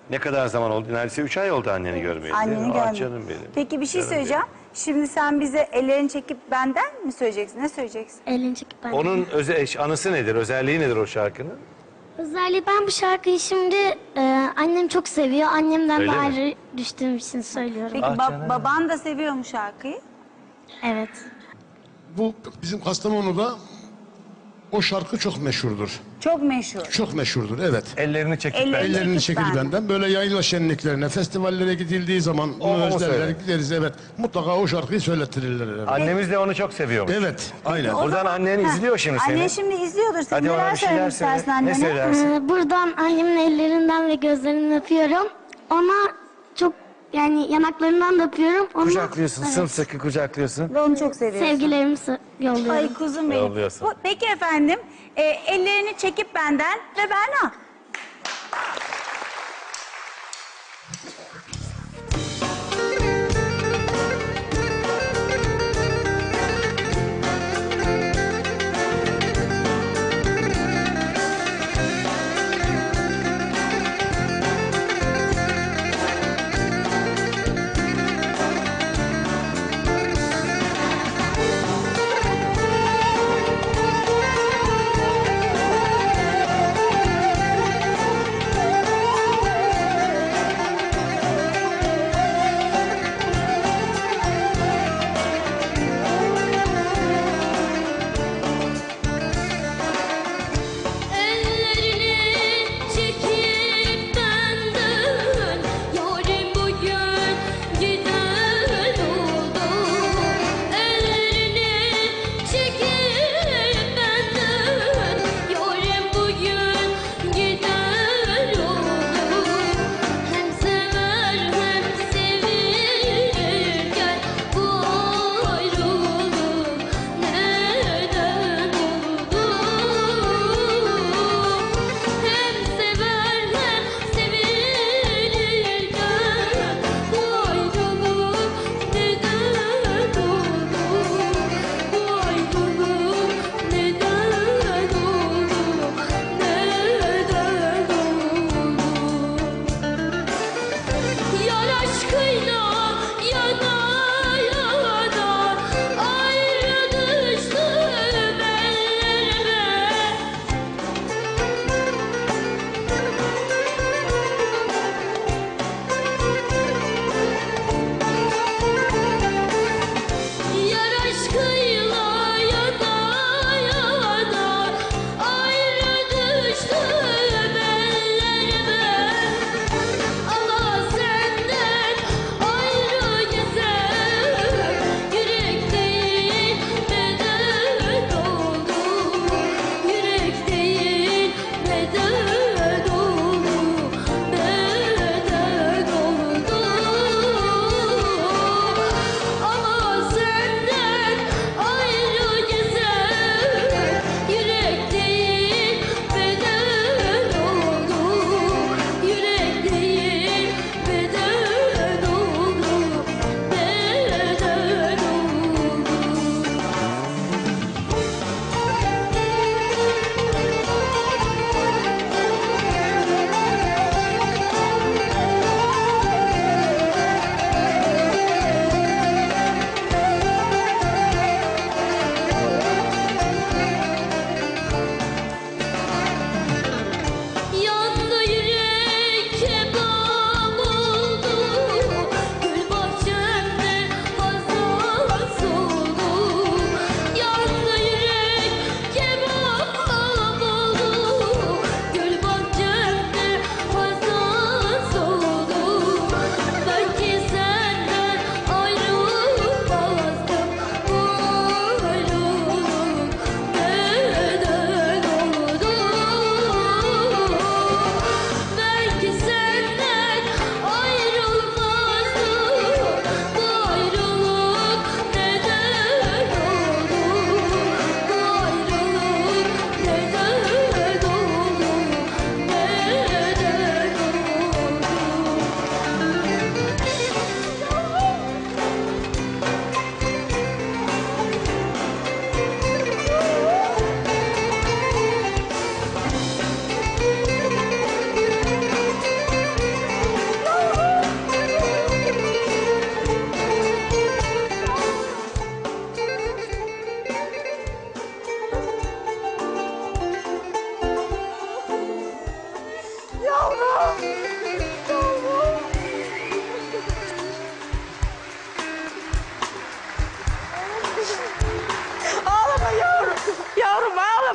Ne kadar zaman oldu? Neredeyse 3 ay oldu anneni görmeyeli. Anneni görmedim. Canım benim. Peki bir şey Canım söyleyeceğim. Şimdi sen bize ellerini çekip benden mi söyleyeceksin? Ne söyleyeceksin? Elini çekip ben. Onun anısı nedir? Özelliği nedir o şarkının? Özelliği ben bu şarkıyı şimdi annem çok seviyor. Annemden Öyle de mi? ayrı düştüğüm için söylüyorum. Peki Ah canım. baban da seviyor mu şarkıyı? Evet. Bu bizim Kastamonu'da o şarkı çok meşhurdur. Çok meşhur. Çok meşhurdur, evet. Ellerini çekip Ellerini- ben. Ellerini çekip çekil ben. benden. Böyle yayla şenliklerine, festivallere gidildiği zaman O özlerler, söyle. gideriz, evet. Mutlaka o şarkıyı söylettirirler. Evet, Annemiz de onu çok seviyormuş. evet aynen. O Buradan zaman- annen Heh, izliyor şimdi seni. Annen şimdi izliyordur. Sen Hadi ona neler bir şeyler söylemek söyle. istersin Ne annene? söylersin? Buradan annemin ellerinden ve gözlerinden öpüyorum. Ona çok yani yanaklarından da öpüyorum. Ona, Kucaklıyorsun, evet, sımsıkı kucaklıyorsun. Ve onu çok seviyorsun. sevgilerimi yolluyorum. Ay kuzum benim. Yolluyorsun. Peki efendim, ellerini çekip benden ve Berna.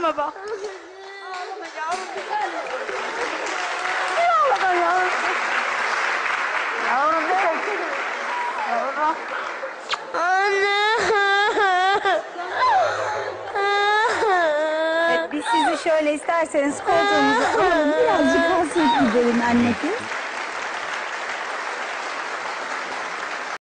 Ağlama bak. Ağlama yavrum. Ağlama yavrum. Yavrum ne? Yavrum. Evet, biz sizi şöyle isterseniz koltuğumuza alalım. Birazcık hasret giderin anneciğim.